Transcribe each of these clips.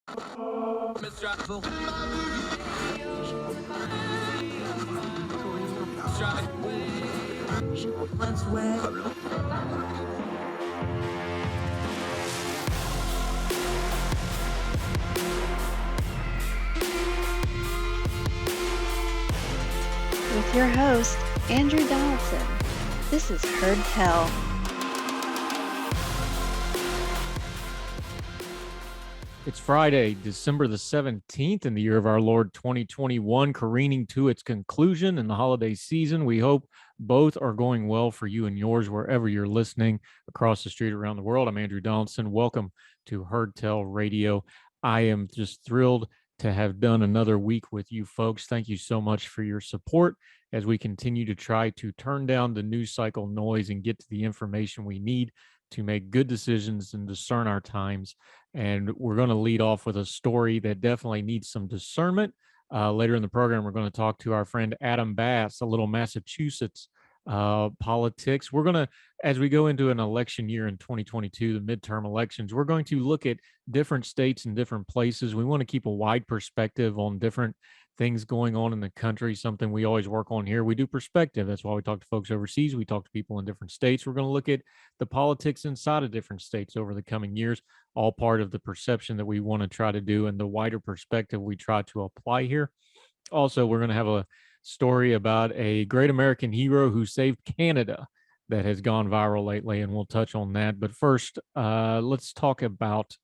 With your host, Andrew Donaldson. This is Heard Tell. It's Friday, December the 17th in the year of our Lord 2021, careening to its conclusion in the holiday season. We hope both are going well for you and yours wherever you're listening across the street around the world. I'm Andrew Donaldson. Welcome to Heard Tell Radio. I am just thrilled to have done another week with you folks. Thank you so much for your support as we continue to try to turn down the news cycle noise and get to the information we need to make good decisions and discern our times. And we're going to lead off with a story that definitely needs some discernment. Later in the program, we're going to talk to our friend Adam Bass, a little Massachusetts politics. We're going to, as we go into an election year in 2022, the midterm elections, we're going to look at different states and different places. We want to keep a wide perspective on different things going on in the country, something we always work on here. We do perspective. That's why we talk to folks overseas. We talk to people in different states. We're going to look at the politics inside of different states over the coming years, all part of the perception that we want to try to do and the wider perspective we try to apply here. Also, we're going to have a story about a great American hero who saved Canada that has gone viral lately, and we'll touch on that. But first, let's talk about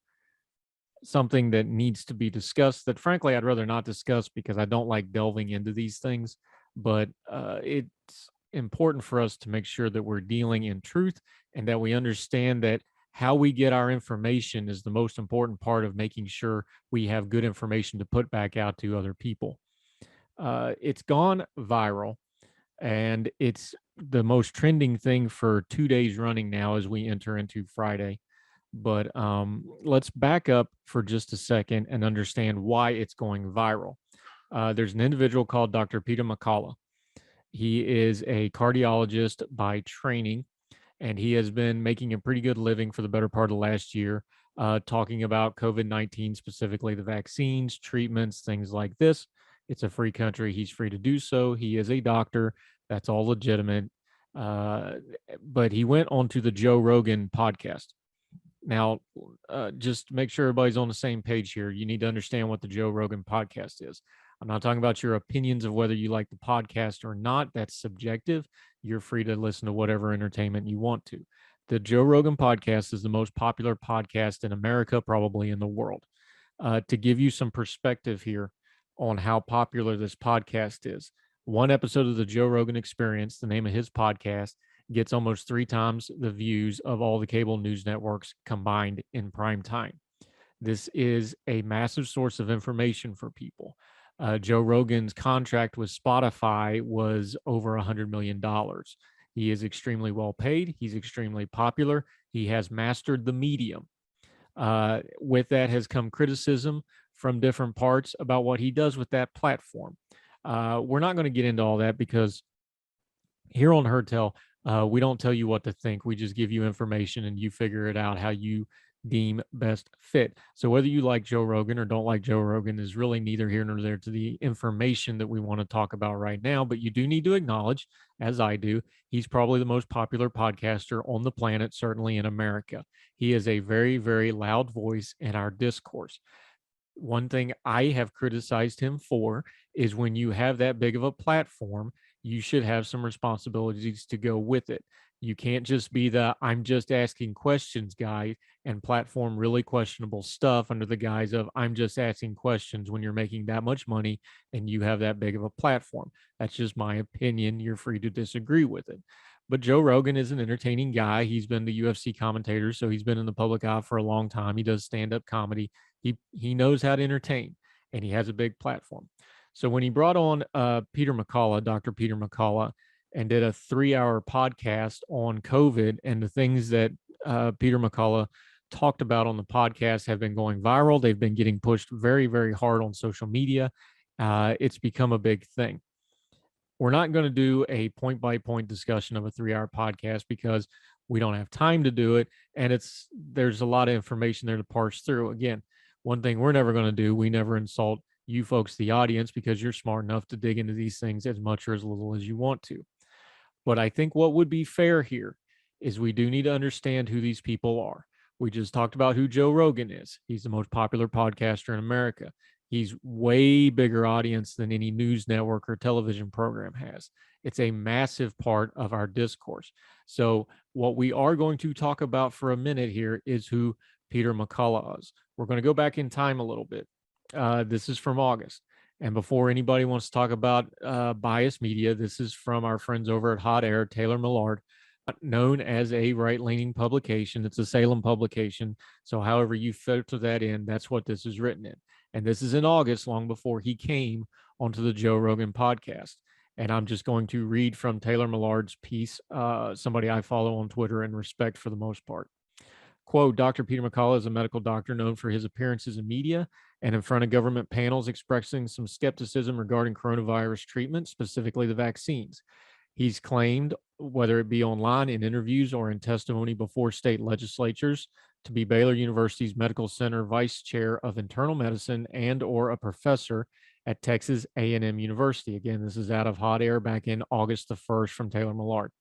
something that needs to be discussed that frankly I'd rather not discuss because I don't like delving into these things, but it's important for us to make sure that we're dealing in truth and that we understand that how we get our information is the most important part of making sure we have good information to put back out to other people. It's gone viral, and it's the most trending thing for 2 days running now as we enter into Friday. But let's back up for just a second and understand why it's going viral. There's an individual called Dr. Peter McCullough. He is a cardiologist by training, and he has been making a pretty good living for the better part of last year, talking about COVID-19, specifically the vaccines, treatments, things like this. It's a free country. He's free to do so. He is a doctor. That's all legitimate. But he went onto the Joe Rogan podcast. Now, just make sure everybody's on the same page here. You need to understand what the Joe Rogan podcast is. I'm not talking about your opinions of whether you like the podcast or not. That's subjective. You're free to listen to whatever entertainment you want to. The Joe Rogan podcast is the most popular podcast in America, probably in the world. To give you some perspective here on how popular this podcast is, one episode of the Joe Rogan Experience, the name of his podcast, gets almost 3 times the views of all the cable news networks combined in prime time. This is a massive source of information for people. Joe Rogan's contract with Spotify was over $100 million. He is extremely well paid. He's extremely popular. He has mastered the medium. With that has come criticism from different parts about what he does with that platform. We're not going to get into all that because here on Heard Tell, we don't tell you what to think. We just give you information and you figure it out how you deem best fit. So whether you like Joe Rogan or don't like Joe Rogan is really neither here nor there to the information that we want to talk about right now. But you do need to acknowledge, as I do, he's probably the most popular podcaster on the planet, certainly in America. He is a very, very loud voice in our discourse. One thing I have criticized him for is when you have that big of a platform, you should have some responsibilities to go with it. You can't just be the I'm just asking questions guy and platform really questionable stuff under the guise of I'm just asking questions when you're making that much money and you have that big of a platform. That's just my opinion. You're free to disagree with it. But Joe Rogan is an entertaining guy. He's been the UFC commentator, so he's been in the public eye for a long time. He does stand-up comedy. He knows how to entertain, and he has a big platform. So when he brought on Peter McCullough, Dr. Peter McCullough, and did a 3-hour podcast on COVID and the things that Peter McCullough talked about on the podcast have been going viral. They've been getting pushed very, very hard on social media. It's become a big thing. We're not going to do a point-by-point discussion of a 3-hour podcast because we don't have time to do it. And there's a lot of information there to parse through. Again, One thing we're never going to do, we never insult you folks, the audience, because you're smart enough to dig into these things as much or as little as you want to. But I think what would be fair here is we do need to understand who these people are. We just talked about who Joe Rogan is. He's the most popular podcaster in America. He's way bigger audience than any news network or television program has. It's a massive part of our discourse. So what we are going to talk about for a minute here is who Peter McCullough is. We're going to go back in time a little bit. This is from August. And before anybody wants to talk about biased media, this is from our friends over at Hot Air, Taylor Millard, known as a right-leaning publication. It's a Salem publication. So however you filter that in, that's what this is written in. And this is in August, long before he came onto the Joe Rogan podcast. And I'm just going to read from Taylor Millard's piece, somebody I follow on Twitter and respect for the most part. Quote, Dr. Peter McCullough is a medical doctor known for his appearances in media and in front of government panels expressing some skepticism regarding coronavirus treatment, specifically the vaccines. He's claimed, whether it be online in interviews or in testimony before state legislatures, to be Baylor University's Medical Center Vice Chair of Internal Medicine and or a professor at Texas A&M University. Again, this is out of Hot Air back in August the 1st from Taylor Millard.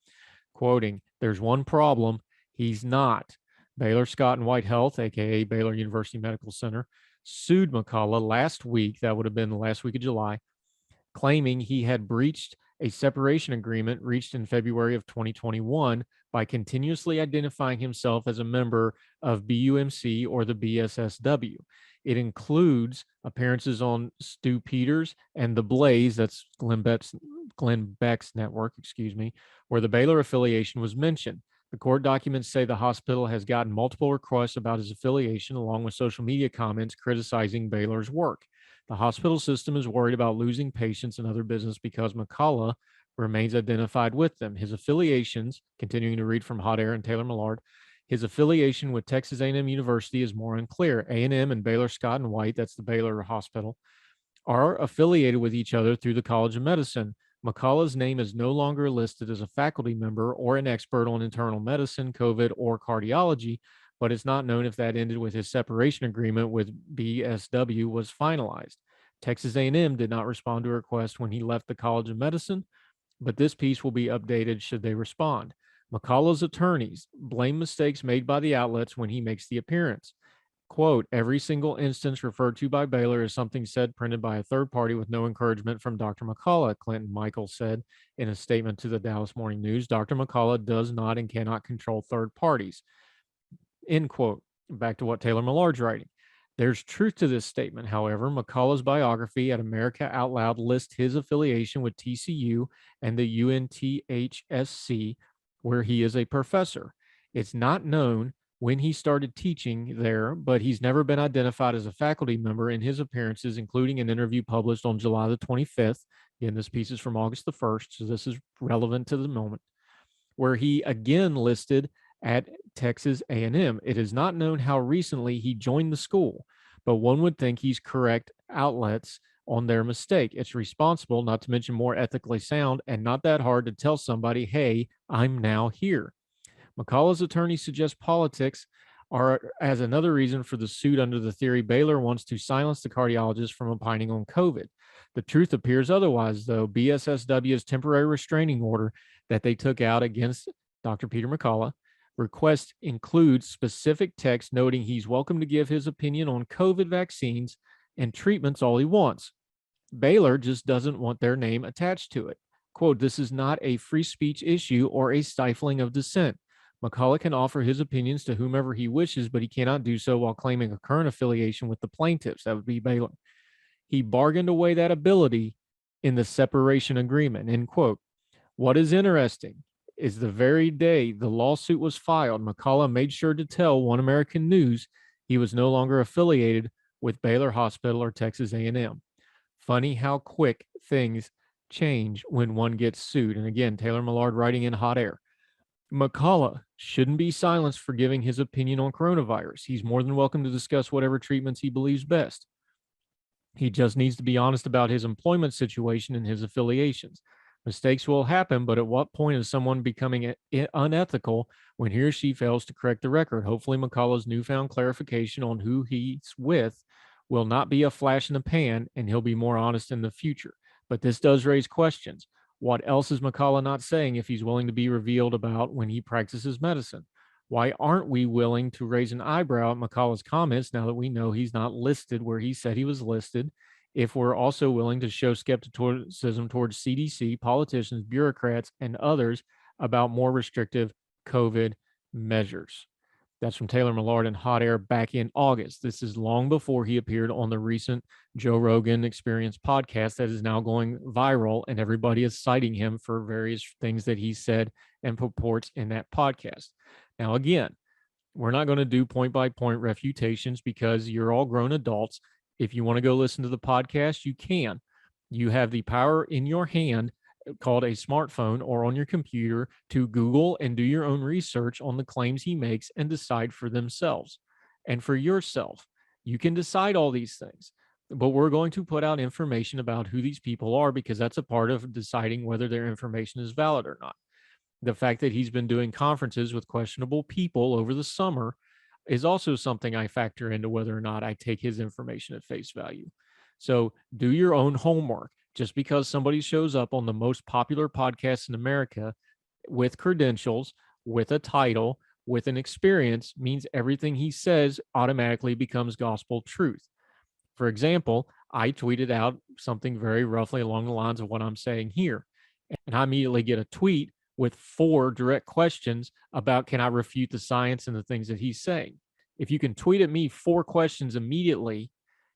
Quoting, there's one problem, he's not. Baylor Scott and White Health, aka Baylor University Medical Center, sued McCullough last week, that would have been the last week of July, claiming he had breached a separation agreement reached in February of 2021 by continuously identifying himself as a member of BUMC or the BSSW. It includes appearances on Stu Peters and The Blaze, that's Glenn Beck's network, where the Baylor affiliation was mentioned. The court documents say the hospital has gotten multiple requests about his affiliation, along with social media comments criticizing Baylor's work. The hospital system is worried about losing patients and other business because McCullough remains identified with them. His affiliations, continuing to read from Hot Air and Taylor Millard, his affiliation with Texas A&M University is more unclear. A&M and Baylor Scott and White, that's the Baylor Hospital, are affiliated with each other through the College of Medicine. McCullough's name is no longer listed as a faculty member or an expert on internal medicine, COVID, or cardiology, but it's not known if that ended with his separation agreement with BSW was finalized. Texas A&M did not respond to a request when he left the College of Medicine, but this piece will be updated should they respond. McCullough's attorneys blame mistakes made by the outlets when he makes the appearance. Quote, every single instance referred to by Baylor is something said printed by a third party with no encouragement from Dr. McCullough, Clinton Michael said in a statement to the Dallas Morning News. Dr. McCullough does not and cannot control third parties. End quote. Back to what Taylor Millard's writing. There's truth to this statement, however. McCullough's biography at America Out Loud lists his affiliation with TCU and the UNTHSC, where he is a professor. It's not known when he started teaching there, but he's never been identified as a faculty member in his appearances, including an interview published on July the 25th. Again, this piece is from August the 1st, so this is relevant to the moment, where he again listed at Texas A&M. It is not known how recently he joined the school, but one would think he's correct outlets on their mistake. It's responsible, not to mention more ethically sound, and not that hard to tell somebody, hey, I'm now here. McCullough's attorney suggests politics are as another reason for the suit under the theory Baylor wants to silence the cardiologist from opining on COVID. The truth appears otherwise, though. BSSW's temporary restraining order that they took out against Dr. Peter McCullough request includes specific text noting he's welcome to give his opinion on COVID vaccines and treatments all he wants. Baylor just doesn't want their name attached to it. Quote, this is not a free speech issue or a stifling of dissent. McCullough can offer his opinions to whomever he wishes, but he cannot do so while claiming a current affiliation with the plaintiffs. That would be Baylor. He bargained away that ability in the separation agreement, end quote. What is interesting is the very day the lawsuit was filed, McCullough made sure to tell One American News he was no longer affiliated with Baylor Hospital or Texas A&M. Funny how quick things change when one gets sued. And again, Taylor Millard writing in Hot Air. McCullough shouldn't be silenced for giving his opinion on coronavirus. He's more than welcome to discuss whatever treatments he believes best. He just needs to be honest about his employment situation and his affiliations. Mistakes will happen, but at what point is someone becoming unethical when he or she fails to correct the record? Hopefully, McCullough's newfound clarification on who he's with will not be a flash in the pan, and he'll be more honest in the future. But this does raise questions. What else is McCullough not saying if he's willing to be revealed about when he practices medicine? Why aren't we willing to raise an eyebrow at McCullough's comments now that we know he's not listed where he said he was listed? If we're also willing to show skepticism towards CDC, politicians, bureaucrats, and others about more restrictive COVID measures. That's from Taylor Millard in Hot Air back in August. This is long before he appeared on the recent Joe Rogan Experience podcast that is now going viral, and everybody is citing him for various things that he said and purports in that podcast. Now, again, we're not going to do point-by-point refutations because you're all grown adults. If you want to go listen to the podcast, you can. You have the power in your hand called a smartphone or on your computer to Google and do your own research on the claims he makes and decide for themselves and for yourself. You can decide all these things, but we're going to put out information about who these people are because that's a part of deciding whether their information is valid or not. The fact that he's been doing conferences with questionable people over the summer is also something I factor into whether or not I take his information at face value. So do your own homework. Just because somebody shows up on the most popular podcast in America with credentials, with a title, with an experience means everything he says automatically becomes gospel truth. For example, I tweeted out something very roughly along the lines of what I'm saying here, and I immediately get a tweet with 4 direct questions about can I refute the science and the things that he's saying. If you can tweet at me 4 questions immediately,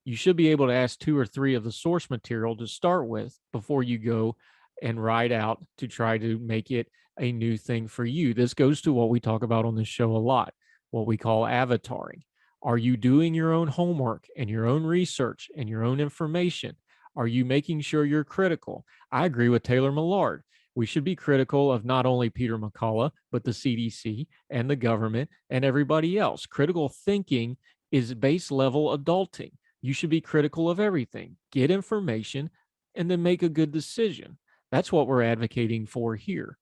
you should be able to ask 2 or 3 of the source material to start with before you go and write out to try to make it a new thing for you. This goes to what we talk about on this show a lot, what we call avataring. Are you doing your own homework and your own research and your own information? Are you making sure you're critical? I agree with Taylor Millard. We should be critical of not only Peter McCullough, but the CDC and the government and everybody else. Critical thinking is base level adulting. You should be critical of everything, get information, and then make a good decision. That's what we're advocating for here.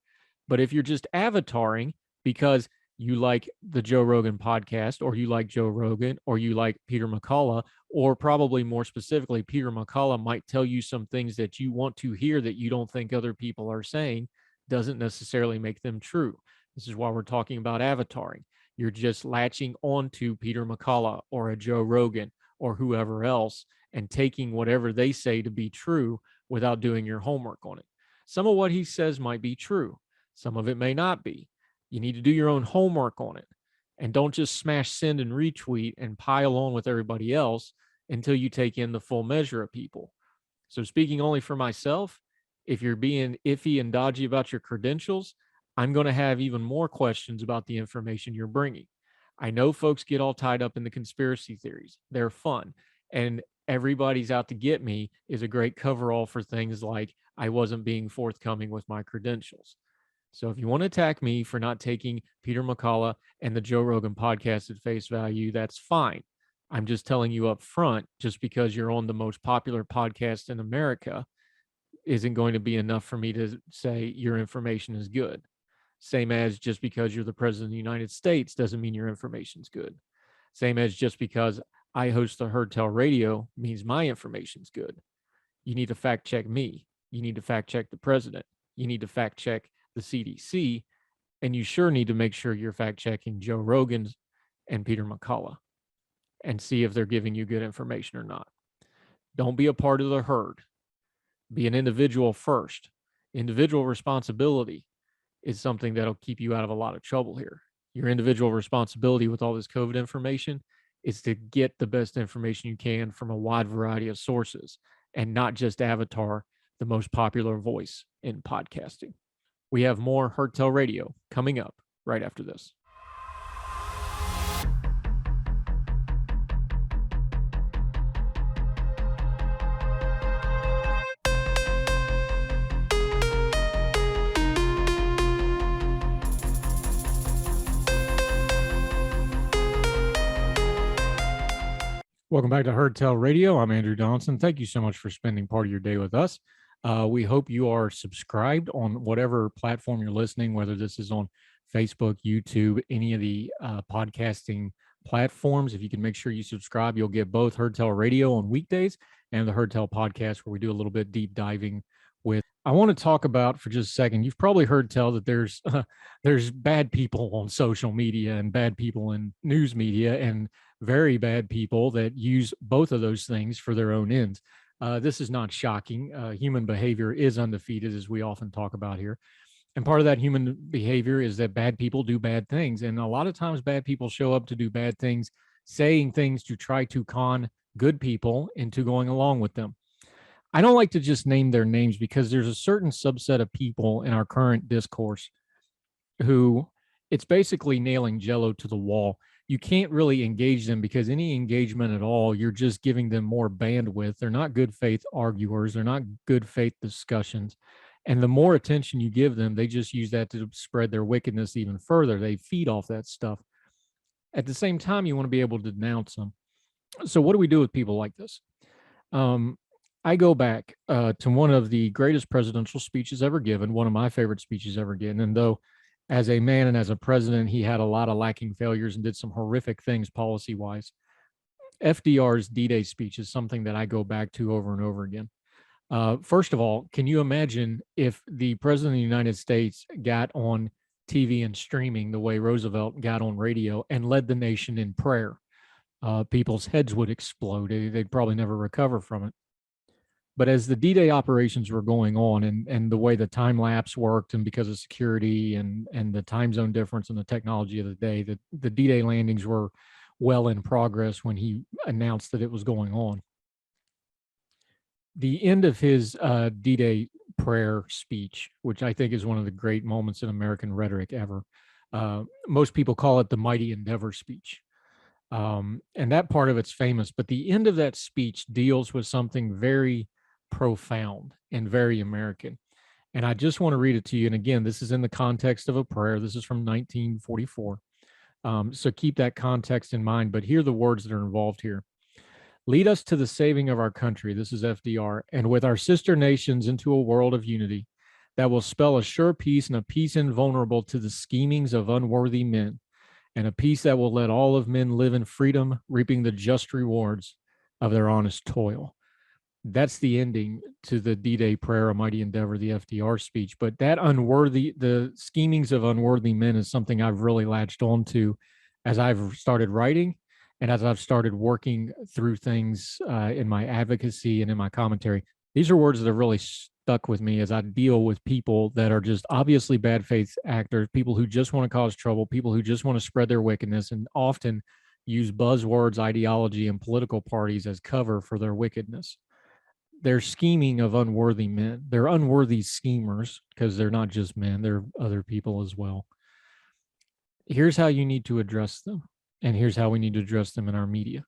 But if you're just avataring because you like the Joe Rogan podcast, or you like Joe Rogan, or you like Peter McCullough, or probably more specifically, Peter McCullough might tell you some things that you want to hear that you don't think other people are saying, doesn't necessarily make them true. This is why we're talking about avataring. You're just latching onto Peter McCullough or a Joe Rogan or whoever else and taking whatever they say to be true without doing your homework on it. Some of what he says might be true. Some of it may not be. You need to do your own homework on it. And don't just smash send and retweet and pile on with everybody else until you take in the full measure of people. So speaking only for myself, if you're being iffy and dodgy about your credentials, I'm going to have even more questions about the information you're bringing. I know folks get all tied up in the conspiracy theories. They're fun. And everybody's out to get me is a great coverall for things like I wasn't being forthcoming with my credentials. So if you want to attack me for not taking Peter McCullough and the Joe Rogan podcast at face value, that's fine. I'm just telling you up front, just because you're on the most popular podcast in America isn't going to be enough for me to say your information is good. Same as just because you're the president of the United States doesn't mean your information's good. Same as just because I host the Heard Tell Radio means my information's good. You need to fact check me. You need to fact check the president. You need to fact check the CDC. And you sure need to make sure you're fact checking Joe Rogan's and Peter McCullough and see if they're giving you good information or not. Don't be a part of the herd. Be an individual first. Individual responsibility is something that'll keep you out of a lot of trouble here. Your individual responsibility with all this COVID information is to get the best information you can from a wide variety of sources and not just avatar the most popular voice in podcasting. We have more Heard Tell Radio coming up right after this. Welcome back to Heard Tell Radio. I'm Andrew Donaldson. Thank you so much for spending part of your day with us. We hope you are subscribed on whatever platform you're listening, whether this is on Facebook, YouTube, any of the podcasting platforms. If you can make sure you subscribe, you'll get both Heard Tell Radio on weekdays and the Heard Tell podcast, where we do a little bit deep diving with. I want to talk about for just a second. You've probably heard tell that there's bad people on social media and bad people in news media and very bad people that use both of those things for their own ends. This is not shocking. Human behavior is undefeated, as we often talk about here. And part of that human behavior is that bad people do bad things. And a lot of times, bad people show up to do bad things, saying things to try to con good people into going along with them. I don't like to just name their names because there's a certain subset of people in our current discourse who it's basically nailing jello to the wall. You can't really engage them because any engagement at all, you're just giving them more bandwidth. They're not good faith arguers. They're not good faith discussions. And the more attention you give them, they just use that to spread their wickedness even further. They feed off that stuff. At the same time, you want to be able to denounce them. So what do we do with people like this? I go back to one of the greatest presidential speeches ever given, one of my favorite speeches ever given. And though as a man and as a president, he had a lot of lacking failures and did some horrific things policy-wise, FDR's D-Day speech is something that I go back to over and over again. First of all, can you imagine if the president of the United States got on TV and streaming the way Roosevelt got on radio and led the nation in prayer? People's heads would explode. They'd probably never recover from it. But as the D-Day operations were going on and the way the time lapse worked, and because of security and the time zone difference and the technology of the day, the D-Day landings were well in progress when he announced that it was going on. The end of his D-Day prayer speech, which I think is one of the great moments in American rhetoric ever. Most people call it the Mighty Endeavor speech. And that part of it's famous, but the end of that speech deals with something very profound and very American. And I just want to read it to you. And again, this is in the context of a prayer. This is from 1944. So keep that context in mind, but hear the words that are involved here. Lead us to the saving of our country. This is FDR. And with our sister nations into a world of unity that will spell a sure peace and a peace invulnerable to the schemings of unworthy men, and a peace that will let all of men live in freedom, reaping the just rewards of their honest toil. That's the ending to the D-Day prayer, A Mighty Endeavor, the FDR speech. But that the schemings of unworthy men is something I've really latched on to as I've started writing and as I've started working through things in my advocacy and in my commentary. These are words that have really stuck with me as I deal with people that are just obviously bad faith actors, people who just want to cause trouble, people who just want to spread their wickedness, and often use buzzwords, ideology, and political parties as cover for their wickedness. They're scheming of unworthy men. They're unworthy schemers because they're not just men, they're other people as well. Here's how you need to address them, and here's how we need to address them in our media.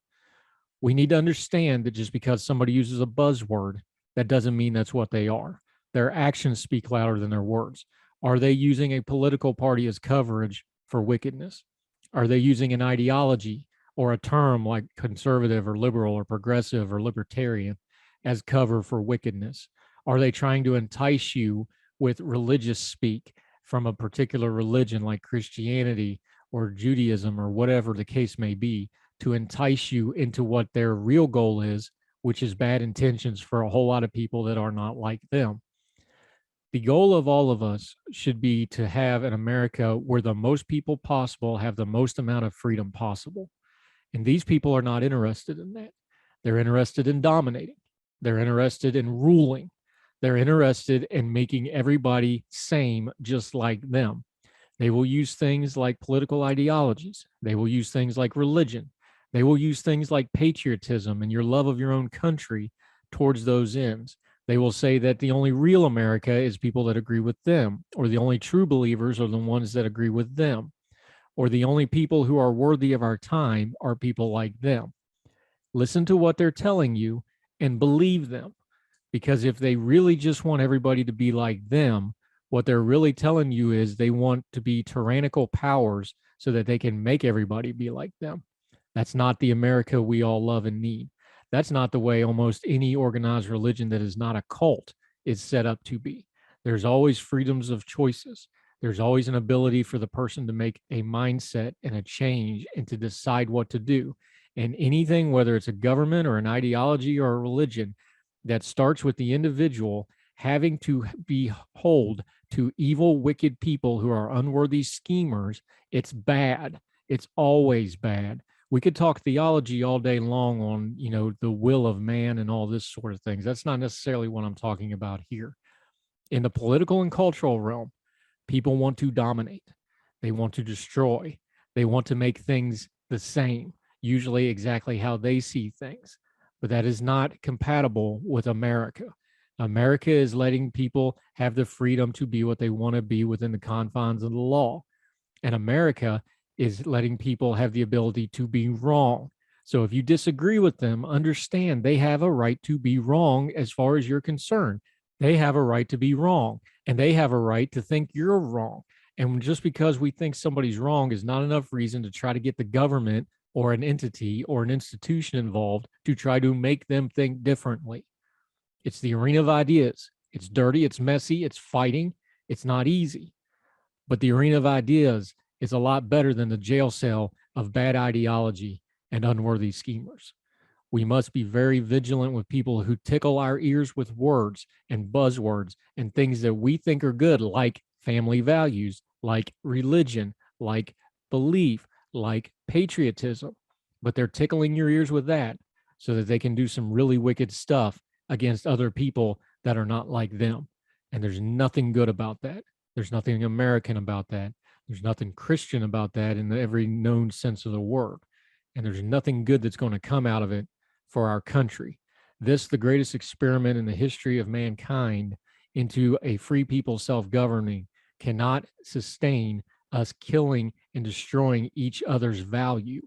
We need to understand that just because somebody uses a buzzword, that doesn't mean that's what they are. Their actions speak louder than their words. Are they using a political party as coverage for wickedness? Are they using an ideology or a term like conservative or liberal or progressive or libertarian as cover for wickedness? Are they trying to entice you with religious speak from a particular religion like Christianity or Judaism or whatever the case may be, to entice you into what their real goal is, which is bad intentions for a whole lot of people that are not like them? The goal of all of us should be to have an America where the most people possible have the most amount of freedom possible. And these people are not interested in that. They're interested in dominating. They're interested in ruling. They're interested in making everybody same just like them. They will use things like political ideologies. They will use things like religion. They will use things like patriotism and your love of your own country towards those ends. They will say that the only real America is people that agree with them, or the only true believers are the ones that agree with them, or the only people who are worthy of our time are people like them. Listen to what they're telling you and believe them, because if they really just want everybody to be like them, what they're really telling you is they want to be tyrannical powers so that they can make everybody be like them. That's not the America we all love and need. That's not the way almost any organized religion that is not a cult is set up to be. There's always freedoms of choices. There's always an ability for the person to make a mindset and a change and to decide what to do. And anything, whether it's a government or an ideology or a religion, that starts with the individual having to behold to evil, wicked people who are unworthy schemers, it's bad. It's always bad. We could talk theology all day long on, the will of man and all this sort of things. That's not necessarily what I'm talking about here. In the political and cultural realm, people want to dominate. They want to destroy. They want to make things the same, usually exactly how they see things. But that is not compatible with America. America is letting people have the freedom to be what they want to be within the confines of the law. And America is letting people have the ability to be wrong. So if you disagree with them, understand they have a right to be wrong as far as you're concerned. They have a right to be wrong, and they have a right to think you're wrong. And just because we think somebody's wrong is not enough reason to try to get the government or an entity or an institution involved to try to make them think differently. It's the arena of ideas. It's dirty, it's messy, it's fighting, it's not easy. But the arena of ideas is a lot better than the jail cell of bad ideology and unworthy schemers. We must be very vigilant with people who tickle our ears with words and buzzwords and things that we think are good, like family values, like religion, like belief, like patriotism. But they're tickling your ears with that so that they can do some really wicked stuff against other people that are not like them. And there's nothing good about that. There's nothing American about that. There's nothing Christian about that in every known sense of the word. And there's nothing good that's going to come out of it for our country. This, the greatest experiment in the history of mankind into a free people self-governing, cannot sustain us killing and destroying each other's value.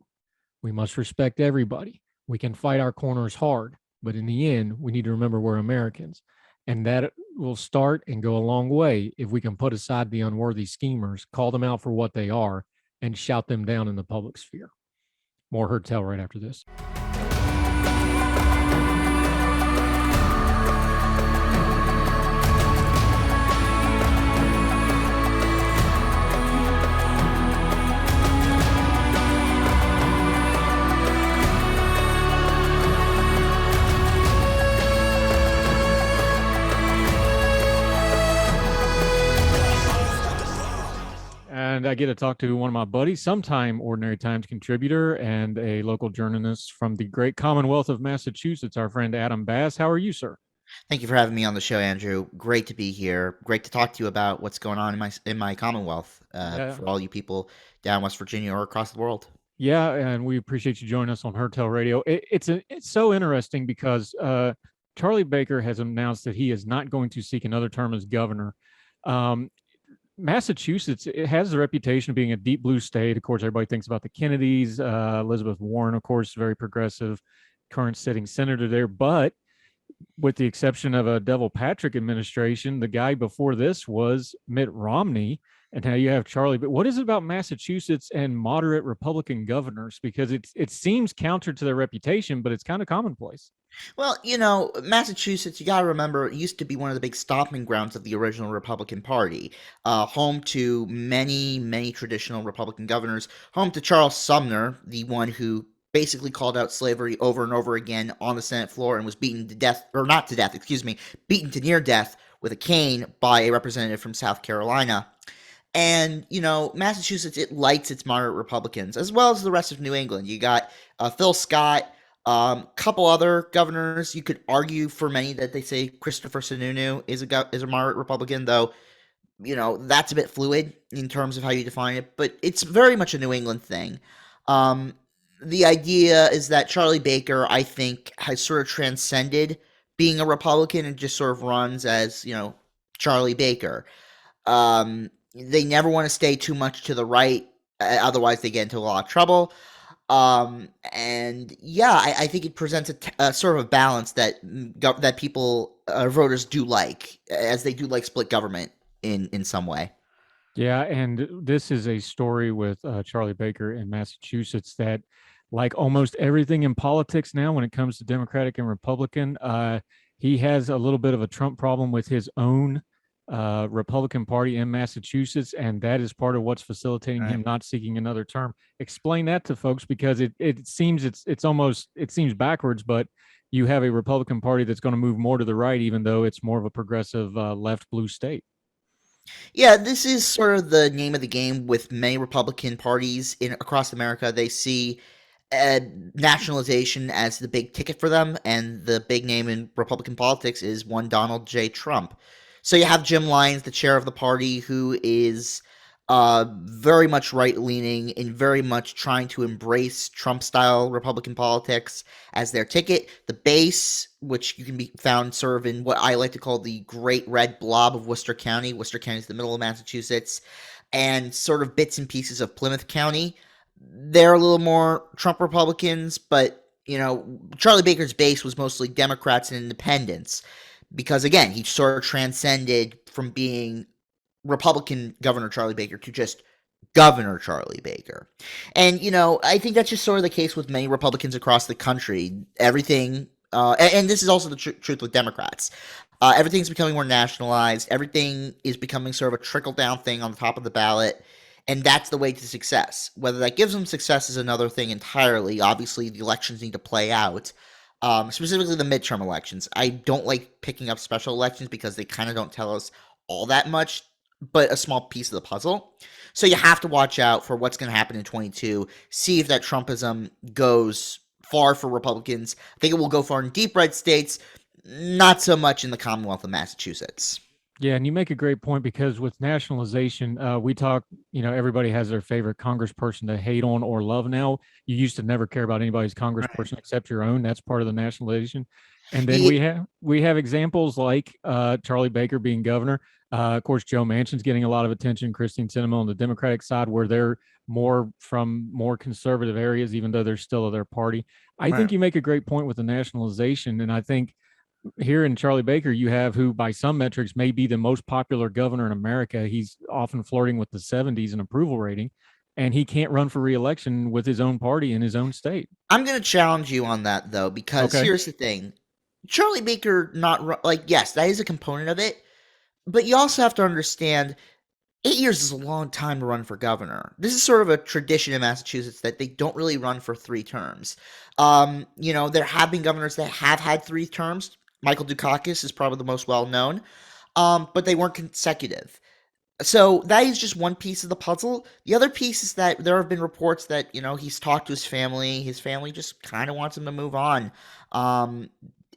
We must respect everybody. We can fight our corners hard, but in the end, we need to remember we're Americans. And that will start and go a long way if we can put aside the unworthy schemers, call them out for what they are, and shout them down in the public sphere. More Heard Tell right after this. And I get to talk to one of my buddies, sometime Ordinary Times contributor and a local journalist from the great Commonwealth of Massachusetts, our friend Adam Bass. How are you, sir? Thank you for having me on the show, Andrew. Great to be here. Great to talk to you about what's going on in my Commonwealth for all you people down West Virginia or across the world. Yeah, and we appreciate you joining us on Heard Tell Radio. It's so interesting because Charlie Baker has announced that he is not going to seek another term as governor. Massachusetts, it has the reputation of being a deep blue state. Of course, everybody thinks about the Kennedys. Elizabeth Warren, of course, very progressive, current sitting senator there. But with the exception of a Devil Patrick administration, the guy before this was Mitt Romney. And now you have Charlie. But what is it about Massachusetts and moderate Republican governors? Because it seems counter to their reputation, but it's kind of commonplace. Well, Massachusetts, you got to remember, it used to be one of the big stomping grounds of the original Republican Party, home to many, many traditional Republican governors, home to Charles Sumner, the one who basically called out slavery over and over again on the Senate floor and was beaten to death, or not to death, beaten to near death with a cane by a representative from South Carolina. And, Massachusetts, it likes its moderate Republicans, as well as the rest of New England. You got Phil Scott, couple other governors. You could argue for many that they say Christopher Sununu is a moderate Republican, though, that's a bit fluid in terms of how you define it. But it's very much a New England thing. The idea is that Charlie Baker, I think, has sort of transcended being a Republican and just sort of runs as, Charlie Baker. They never want to stay too much to the right, otherwise they get into a lot of trouble. And yeah, I think it presents a sort of a balance that people, voters do like, as they do like split government in some way. Yeah, and this is a story with Charlie Baker in Massachusetts that, like almost everything in politics now, when it comes to Democratic and Republican, he has a little bit of a Trump problem with his own Republican Party in Massachusetts, and that is part of what's facilitating him not seeking another term. Explain that to folks, because it seems it seems backwards, but you have a Republican Party that's going to move more to the right, even though it's more of a progressive left blue state. Yeah, this is sort of the name of the game with many Republican parties across America. They see nationalization as the big ticket for them, and the big name in Republican politics is one Donald J. Trump. So you have Jim Lyons, the chair of the party, who is very much right leaning and very much trying to embrace Trump style Republican politics as their ticket. The base, which you can be found sort of in what I like to call the Great Red Blob of Worcester County. Worcester County is the middle of Massachusetts, and sort of bits and pieces of Plymouth County. They're a little more Trump Republicans, but Charlie Baker's base was mostly Democrats and independents because, again, he sort of transcended from being Republican Governor Charlie Baker to just Governor Charlie Baker. And, I think that's just sort of the case with many Republicans across the country. Everything, and this is also the truth with Democrats. Everything's becoming more nationalized. Everything is becoming sort of a trickle-down thing on the top of the ballot. And that's the way to success. Whether that gives them success is another thing entirely. Obviously, the elections need to play out. Specifically the midterm elections. I don't like picking up special elections because they kind of don't tell us all that much, but a small piece of the puzzle. So you have to watch out for what's going to happen in 22. See if that Trumpism goes far for Republicans. I think it will go far in deep red states, not so much in the Commonwealth of Massachusetts. Yeah, and you make a great point, because with nationalization, we talk, everybody has their favorite congressperson to hate on or love now. You used to never care about anybody's congressperson except your own. That's part of the nationalization. And then we have examples like Charlie Baker being governor. Of course, Joe Manchin's getting a lot of attention. Christine Sinema on the Democratic side, where they're more from more conservative areas, even though they're still of their party. I think you make a great point with the nationalization, and I think here in Charlie Baker, you have who, by some metrics, may be the most popular governor in America. He's often flirting with the 70s in approval rating, and he can't run for re-election with his own party in his own state. I'm going to challenge you on that, though, because here's the thing. Charlie Baker, yes, that is a component of it, but you also have to understand 8 years is a long time to run for governor. This is sort of a tradition in Massachusetts that they don't really run for 3 terms. There have been governors that have had 3 terms. Michael Dukakis is probably the most well-known, but they weren't consecutive. So that is just one piece of the puzzle. The other piece is that there have been reports that, he's talked to his family. His family just kind of wants him to move on.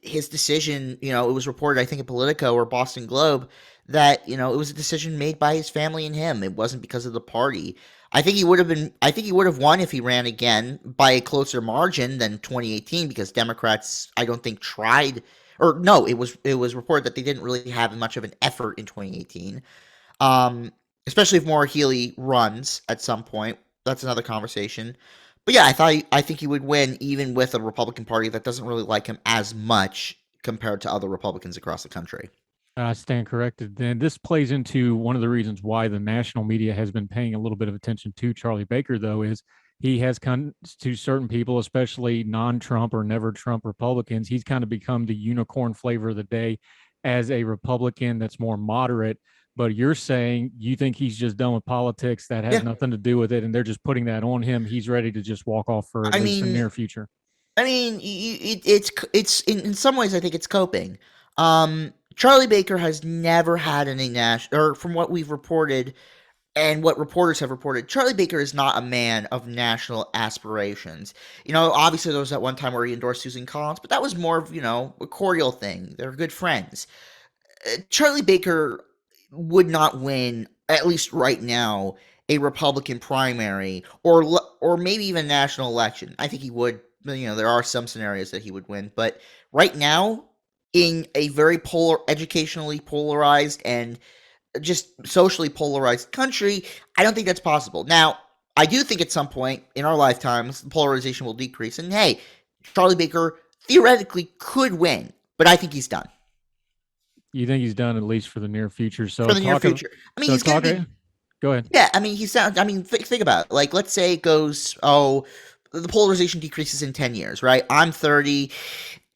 His decision, it was reported, I think, in Politico or Boston Globe, that, it was a decision made by his family and him. It wasn't because of the party. I think he would have won if he ran again by a closer margin than 2018, because Democrats, I don't think, tried. Or no, it was reported that they didn't really have much of an effort in 2018, especially if Maura Healey runs at some point. That's another conversation. But yeah, I think he would win even with a Republican Party that doesn't really like him as much compared to other Republicans across the country. I stand corrected. Then this plays into one of the reasons why the national media has been paying a little bit of attention to Charlie Baker, though, is he has come to certain people, especially non-Trump or never Trump Republicans. He's kind of become the unicorn flavor of the day as a Republican that's more moderate. But you're saying you think he's just done with politics, that has nothing to do with it, and they're just putting that on him. He's ready to just walk off for at least the near future. I mean, it's in some ways, I think it's coping. Charlie Baker has never had any or from what we've reported and what reporters have reported, Charlie Baker is not a man of national aspirations. Obviously there was that one time where he endorsed Susan Collins, but that was more of, a cordial thing. They're good friends. Charlie Baker would not win, at least right now, a Republican primary or maybe even national election. I think he would. There are some scenarios that he would win, but right now, in a very educationally polarized and just socially polarized country, I don't think that's possible. Now, I do think at some point in our lifetimes, the polarization will decrease, and hey, Charlie Baker theoretically could win, but I think he's done. You think he's done at least for the near future? So for the near future. I mean, he's going to be... Go ahead. Yeah, I mean, think about it. Like, let's say it goes, the polarization decreases in 10 years, right? I'm 30.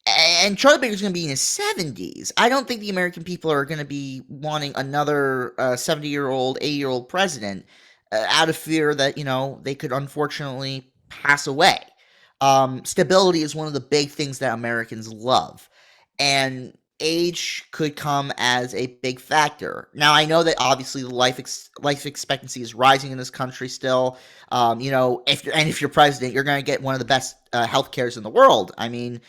and Charlie Baker's going to be in his 70s. I don't think the American people are going to be wanting another 70-year-old, 80-year-old president out of fear that, they could unfortunately pass away. Stability is one of the big things that Americans love. And age could come as a big factor. Now, I know that obviously the life expectancy is rising in this country still. If you're president, you're going to get one of the best health cares in the world. I mean,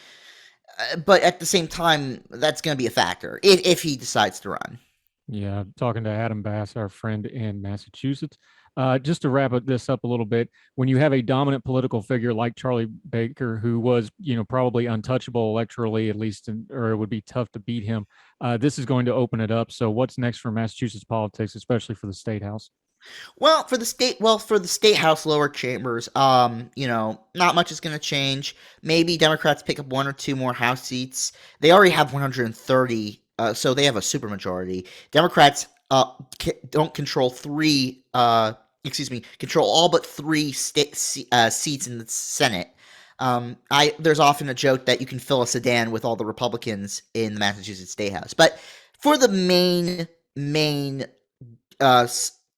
but at the same time, that's going to be a factor if he decides to run. Yeah, talking to Adam Bass, our friend in Massachusetts. Just to wrap this up a little bit, when you have a dominant political figure like Charlie Baker, who was, probably untouchable electorally, at least, or it would be tough to beat him, this is going to open it up. So what's next for Massachusetts politics, especially for the state house? Well, for the state house lower chambers, not much is going to change. Maybe Democrats pick up one or two more House seats. They already have 130, so they have a supermajority. Democrats don't control control all but three seats in the Senate. There's often a joke that you can fill a sedan with all the Republicans in the Massachusetts State House, but for the main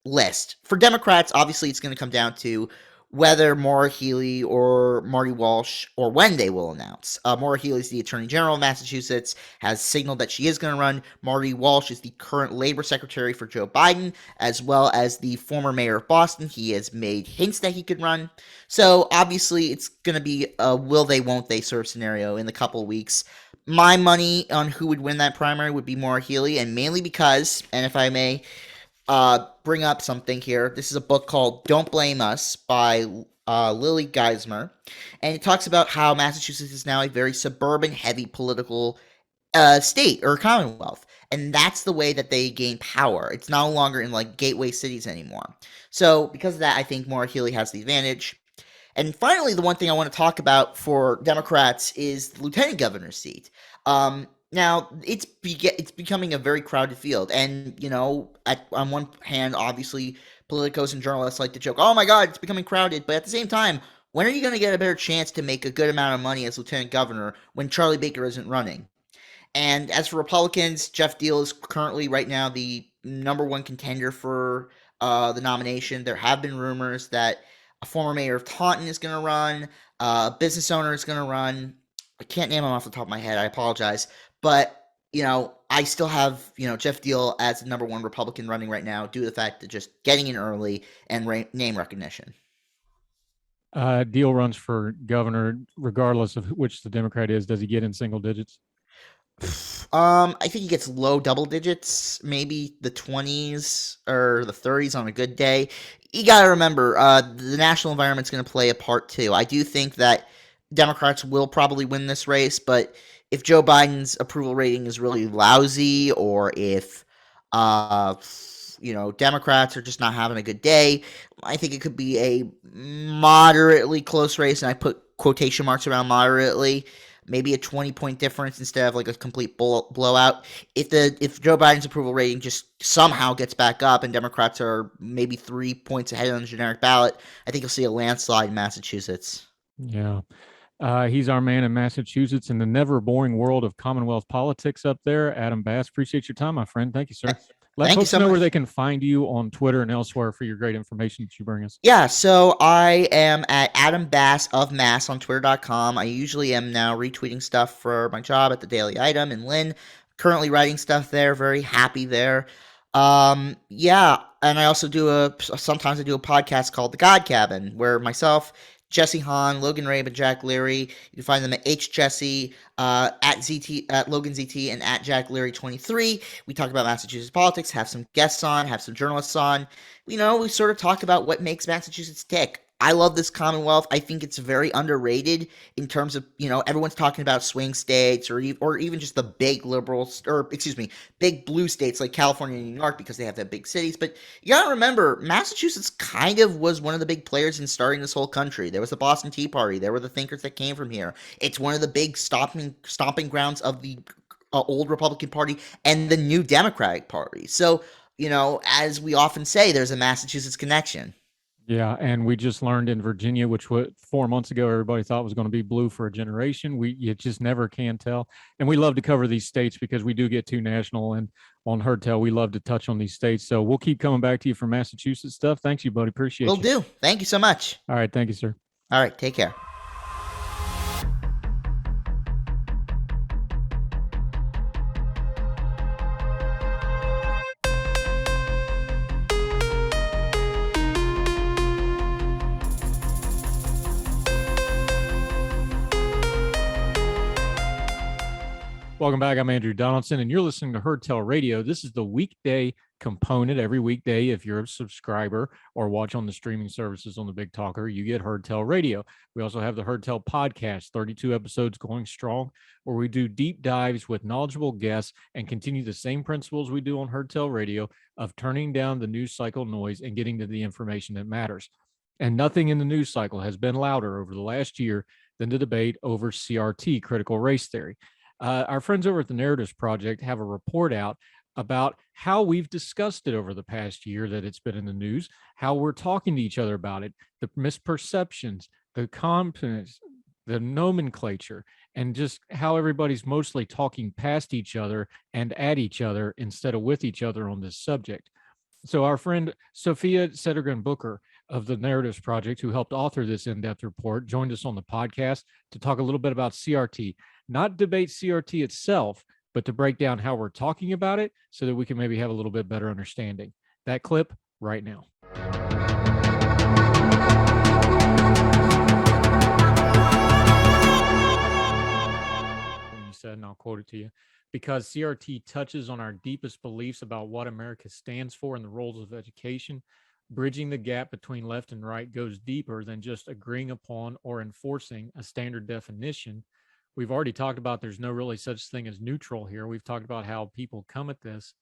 list. For Democrats, obviously, it's going to come down to whether Maura Healey or Marty Walsh, or when they will announce. Maura Healey is the Attorney General of Massachusetts, has signaled that she is going to run. Marty Walsh is the current Labor Secretary for Joe Biden, as well as the former mayor of Boston. He has made hints that he could run. So, obviously, it's going to be a will they, won't they sort of scenario in a couple of weeks. My money on who would win that primary would be Maura Healey, and mainly because, and if I may bring up something here. This is a book called Don't Blame Us by Lily Geismer, and it talks about how Massachusetts is now a very suburban-heavy political state or commonwealth, and that's the way that they gain power. It's no longer in like gateway cities anymore. So because of that, I think Maura Healey has the advantage. And finally, the one thing I want to talk about for Democrats is the lieutenant governor's seat. Now, it's becoming a very crowded field, and, on one hand, obviously, politicos and journalists like to joke, oh my god, it's becoming crowded, but at the same time, when are you going to get a better chance to make a good amount of money as lieutenant governor when Charlie Baker isn't running? And as for Republicans, Jeff Deal is currently, right now, the number one contender for the nomination. There have been rumors that a former mayor of Taunton is going to run, a business owner is going to run. I can't name them off the top of my head, I apologize. But, I still have, Jeff Deal as the number one Republican running right now due to the fact that just getting in early and name recognition. Deal runs for governor, regardless of which the Democrat is. Does he get in single digits? I think he gets low double digits, maybe the 20s or the 30s on a good day. You got to remember, the national environment's going to play a part too. I do think that Democrats will probably win this race, but if Joe Biden's approval rating is really lousy, or if Democrats are just not having a good day, I think it could be a moderately close race, and I put quotation marks around moderately, maybe a 20-point difference instead of like a complete blowout. If Joe Biden's approval rating just somehow gets back up and Democrats are maybe 3 points ahead on the generic ballot, I think you'll see a landslide in Massachusetts. Yeah. He's our man in Massachusetts in the never boring world of Commonwealth politics up there. Adam Bass, appreciate your time, my friend. Thank you, sir. Let folks know where they can find you on Twitter and elsewhere for your great information that you bring us. Yeah, so I am at Adam Bass of Mass on Twitter.com. I usually am now retweeting stuff for my job at the Daily Item in Lynn. Currently writing stuff there. Very happy there. Yeah, and I also sometimes I do a podcast called The God Cabin, where myself, Jesse Hahn, Logan Rabe, and Jack Leary. You can find them at HJesse, at Logan ZT, and at Jack Leary 23. We talk about Massachusetts politics, have some guests on, have some journalists on. We sort of talk about what makes Massachusetts tick. I love this Commonwealth. I think it's very underrated in terms of, everyone's talking about swing states or even just the big big blue states like California and New York because they have that big cities. But you gotta remember, Massachusetts kind of was one of the big players in starting this whole country. There was the Boston Tea Party. There were the thinkers that came from here. It's one of the big stomping grounds of the old Republican Party and the new Democratic Party. So, as we often say, there's a Massachusetts connection. Yeah, and we just learned in Virginia, which 4 months ago everybody thought was going to be blue for a generation. You just never can tell, and we love to cover these states because we do get too national. And on Heard Tell, we love to touch on these states. So we'll keep coming back to you for Massachusetts stuff. Thanks, you, buddy. Appreciate Will you. do. Thank you so much. All right, thank you, sir. All right, take care. Welcome back. I'm Andrew Donaldson, and you're listening to Heard Tell Radio. This is the weekday component. Every weekday, if you're a subscriber or watch on the streaming services on the Big Talker, you get Heard Tell Radio. We also have the Heard Tell podcast, 32 episodes going strong, where we do deep dives with knowledgeable guests and continue the same principles we do on Heard Tell Radio of turning down the news cycle noise and getting to the information that matters. And nothing in the news cycle has been louder over the last year than the debate over CRT, critical race theory. Our friends over at the Narratives Project have a report out about how we've discussed it over the past year that it's been in the news, how we're talking to each other about it, the misperceptions, the confidence, the nomenclature, and just how everybody's mostly talking past each other and at each other instead of with each other on this subject. So our friend Sofia Sedergren-Booker of the Narratives Project, who helped author this in-depth report, joined us on the podcast to talk a little bit about CRT, not debate CRT itself, but to break down how we're talking about it so that we can maybe have a little bit better understanding. That clip right now. You said, and I'll quote it to you. Because CRT touches on our deepest beliefs about what America stands for and the roles of education, bridging the gap between left and right goes deeper than just agreeing upon or enforcing a standard definition. We've already talked about there's no really such thing as neutral here. We've talked about how people come at this.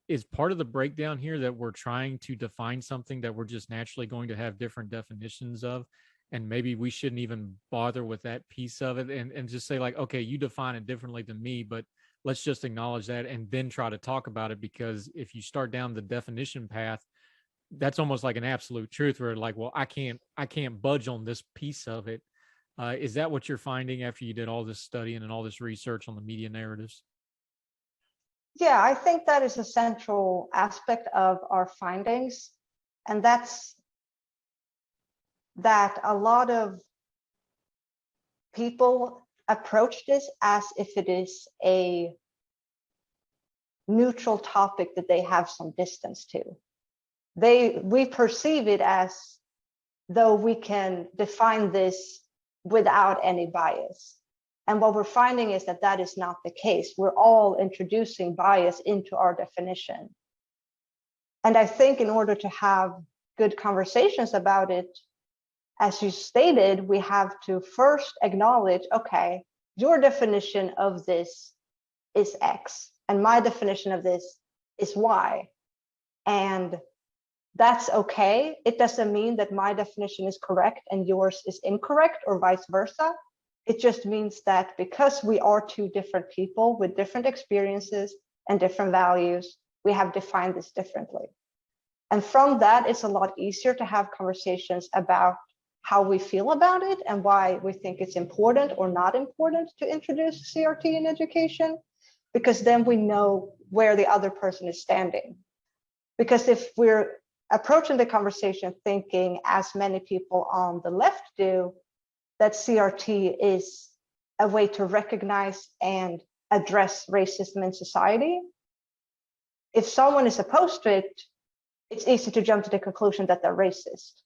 Is part of the breakdown here that we're trying to define something that we're just naturally going to have different definitions of, and maybe we shouldn't even bother with that piece of it and just say like, okay, you define it differently than me, but let's just acknowledge that and then try to talk about it. Because if you start down the definition path, that's almost like an absolute truth where like, well, I can't budge on this piece of it. Is that what you're finding after you did all this studying and all this research on the media narratives? Yeah, I think that is a central aspect of our findings. And that's that a lot of people approach this as if it is a neutral topic that they have some distance to. We perceive it as though we can define this without any bias. And what we're finding is that that is not the case. We're all introducing bias into our definition. And I think in order to have good conversations about it, as you stated, we have to first acknowledge, okay, your definition of this is X, and my definition of this is Y. And that's okay. It doesn't mean that my definition is correct and yours is incorrect or vice versa. It just means that because we are two different people with different experiences and different values, we have defined this differently. And from that, it's a lot easier to have conversations about how we feel about it and why we think it's important or not important to introduce CRT in education, because then we know where the other person is standing. Because if we're approaching the conversation thinking, as many people on the left do, that CRT is a way to recognize and address racism in society, if someone is opposed to it, it's easy to jump to the conclusion that they're racist.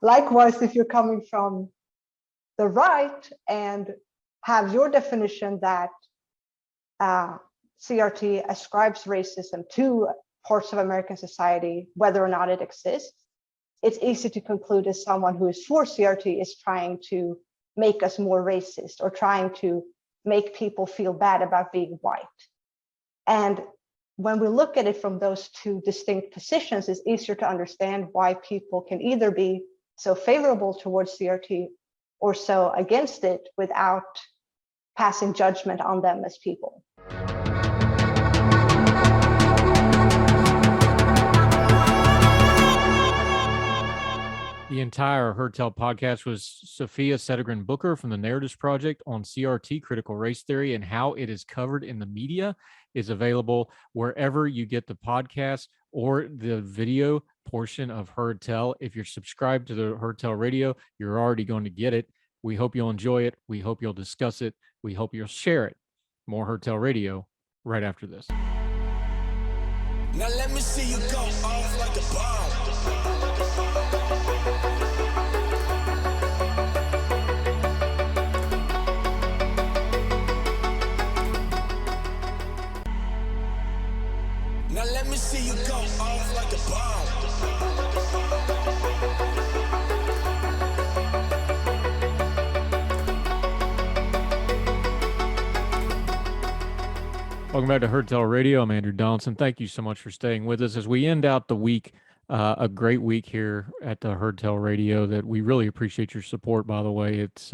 Likewise, if you're coming from the right and have your definition that CRT ascribes racism to parts of American society, whether or not it exists, it's easy to conclude as someone who is for CRT is trying to make us more racist or trying to make people feel bad about being white. And when we look at it from those two distinct positions, it's easier to understand why people can either be so favorable towards CRT or so against it without passing judgment on them as people. The entire Heard Tell podcast was Sofia Sedergren-Booker from the Narratives Project on CRT, critical race theory, and how it is covered in the media is available wherever you get the podcast or the video portion of Heard Tell. If you're subscribed to the Heard Tell radio, you're already going to get it. We hope you'll enjoy it. We hope you'll discuss it. We hope you'll share it. More Heard Tell radio right after this. Now let me see you go off like a bomb. Now let me see you go off like a bomb. Welcome back to Heard Tell Radio. I'm Andrew Donaldson. Thank you so much for staying with us as we end out the week. A great week here at the Heard Tell Radio that we really appreciate your support, by the way. It's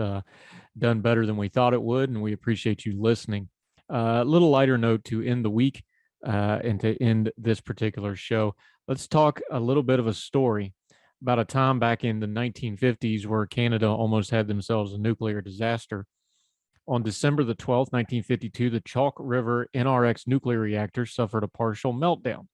done better than we thought it would, and we appreciate you listening. A little lighter note to end the week and to end this particular show. Let's talk a little bit of a story about a time back in the 1950s where Canada almost had themselves a nuclear disaster. On December the 12th, 1952, the Chalk River NRX nuclear reactor suffered a partial meltdown.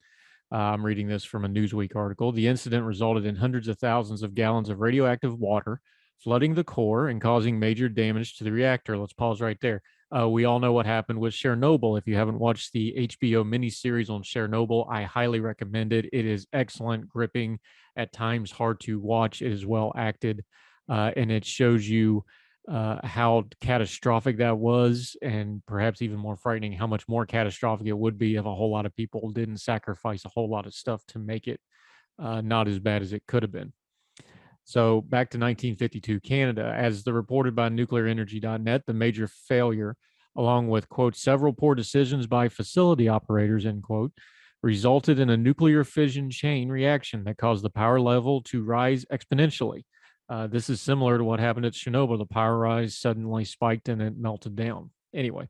I'm reading this from a Newsweek article. The incident resulted in hundreds of thousands of gallons of radioactive water flooding the core and causing major damage to the reactor. Let's pause right there. We all know what happened with Chernobyl. If you haven't watched the HBO miniseries on Chernobyl, I highly recommend it. It is excellent, gripping, at times hard to watch. It is well acted, and it shows you how catastrophic that was, and perhaps even more frightening, how much more catastrophic it would be if a whole lot of people didn't sacrifice a whole lot of stuff to make it not as bad as it could have been. So back to 1952 Canada, as reported by nuclearenergy.net, the major failure, along with, quote, several poor decisions by facility operators, end quote, resulted in a nuclear fission chain reaction that caused the power level to rise exponentially. This is similar to what happened at Chernobyl. The power rise suddenly spiked and it melted down. Anyway,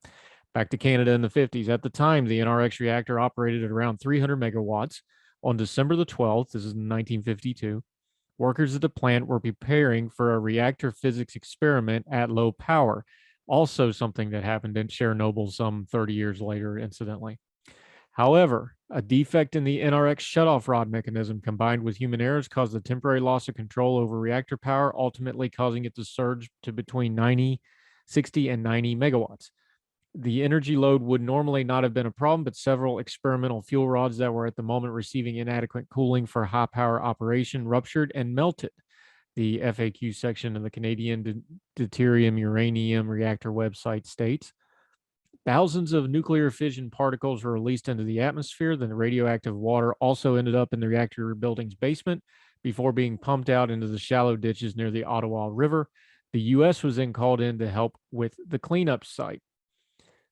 back to Canada in the 50s. At the time, the NRX reactor operated at around 300 megawatts. On December the 12th, this is 1952, workers at the plant were preparing for a reactor physics experiment at low power. Also something that happened in Chernobyl some 30 years later, incidentally. However, a defect in the NRX shutoff rod mechanism combined with human errors caused a temporary loss of control over reactor power, ultimately causing it to surge to between 60, and 90 megawatts. The energy load would normally not have been a problem, but several experimental fuel rods that were at the moment receiving inadequate cooling for high power operation ruptured and melted. The FAQ section of the Canadian Deuterium Uranium Reactor website states, thousands of nuclear fission particles were released into the atmosphere. Then the radioactive water also ended up in the reactor building's basement before being pumped out into the shallow ditches near the Ottawa River. The U.S. was then called in to help with the cleanup site.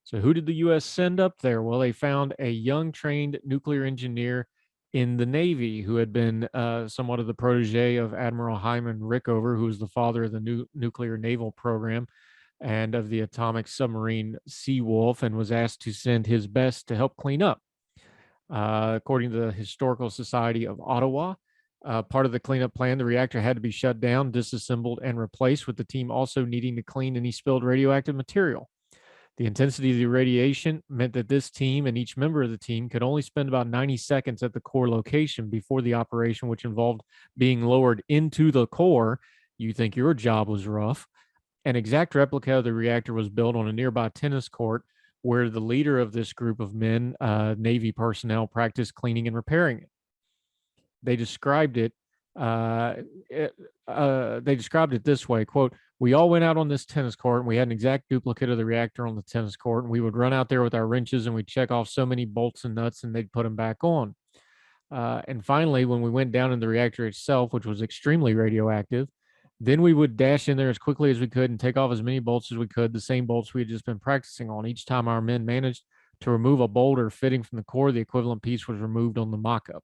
So who did the U.S. send up there? Well, they found a young trained nuclear engineer in the Navy who had been somewhat of the protege of Admiral Hyman Rickover, who was the father of the nuclear naval program and of the atomic submarine Seawolf, and was asked to send his best to help clean up. According to the Historical Society of Ottawa, part of the cleanup plan, the reactor had to be shut down, disassembled, and replaced, with the team also needing to clean any spilled radioactive material. The intensity of the radiation meant that this team and each member of the team could only spend about 90 seconds at the core location before the operation, which involved being lowered into the core. You think your job was rough. An exact replica of the reactor was built on a nearby tennis court where the leader of this group of men, Navy personnel, practiced cleaning and repairing it. They described it this way, quote, we all went out on this tennis court and we had an exact duplicate of the reactor on the tennis court, and we would run out there with our wrenches and we'd check off so many bolts and nuts and they'd put them back on. And finally, when we went down in the reactor itself, which was extremely radioactive, then we would dash in there as quickly as we could and take off as many bolts as we could, the same bolts we had just been practicing on. Each time our men managed to remove a bolt or fitting from the core, the equivalent piece was removed on the mock-up.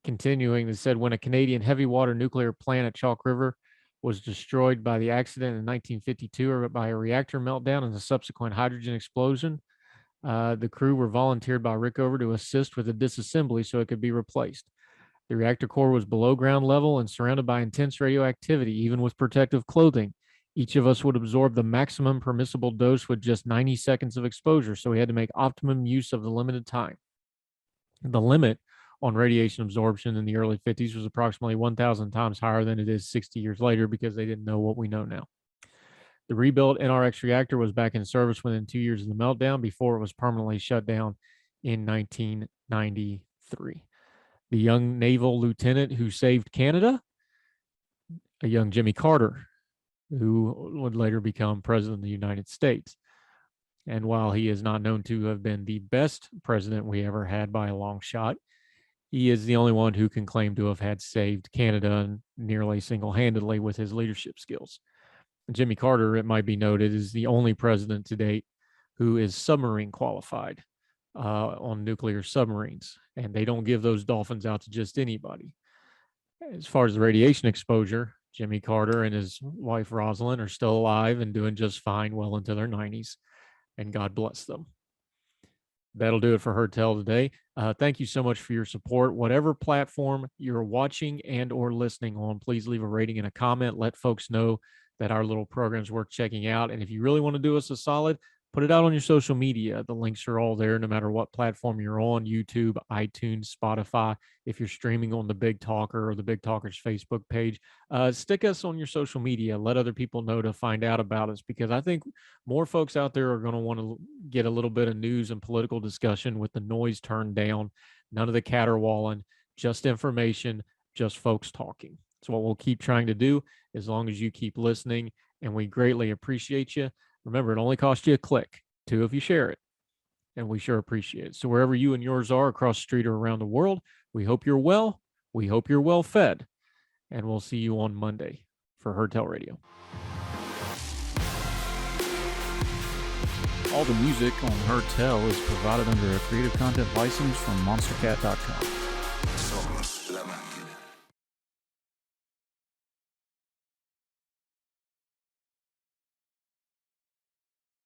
Continuing, they said, when a Canadian heavy water nuclear plant at Chalk River was destroyed by the accident in 1952 or by a reactor meltdown and the subsequent hydrogen explosion, the crew were volunteered by Rickover to assist with the disassembly so it could be replaced. The reactor core was below ground level and surrounded by intense radioactivity, even with protective clothing. Each of us would absorb the maximum permissible dose with just 90 seconds of exposure, so we had to make optimum use of the limited time. The limit on radiation absorption in the early 50s was approximately 1,000 times higher than it is 60 years later because they didn't know what we know now. The rebuilt NRX reactor was back in service within 2 years of the meltdown before it was permanently shut down in 1993. The young naval lieutenant who saved Canada, a young Jimmy Carter, who would later become president of the United States. And while he is not known to have been the best president we ever had by a long shot, he is the only one who can claim to have had saved Canada nearly single-handedly with his leadership skills. Jimmy Carter, it might be noted, is the only president to date who is submarine qualified on nuclear submarines, and they don't give those dolphins out to just anybody. As far as the radiation exposure, Jimmy Carter and his wife Rosalind are still alive and doing just fine well into their 90s, and God bless them. That'll do it for Heard Tell today. Thank you so much for your support. Whatever platform you're watching and or listening on, please leave a rating and a comment. Let folks know that our little program's worth checking out. And if you really want to do us a solid, put it out on your social media. The links are all there, no matter what platform you're on: YouTube, iTunes, Spotify. If you're streaming on the Big Talker or the Big Talker's Facebook page, stick us on your social media. Let other people know to find out about us, because I think more folks out there are going to want to get a little bit of news and political discussion with the noise turned down. None of the caterwauling, just information, just folks talking. It's what we'll keep trying to do as long as you keep listening, and we greatly appreciate you. Remember, it only costs you a click, 2 if you share it, and we sure appreciate it. So wherever you and yours are across the street or around the world, we hope you're well. We hope you're well fed, and we'll see you on Monday for Heard Tell Radio. All the music on Heard Tell is provided under a Creative Content license from monstercat.com.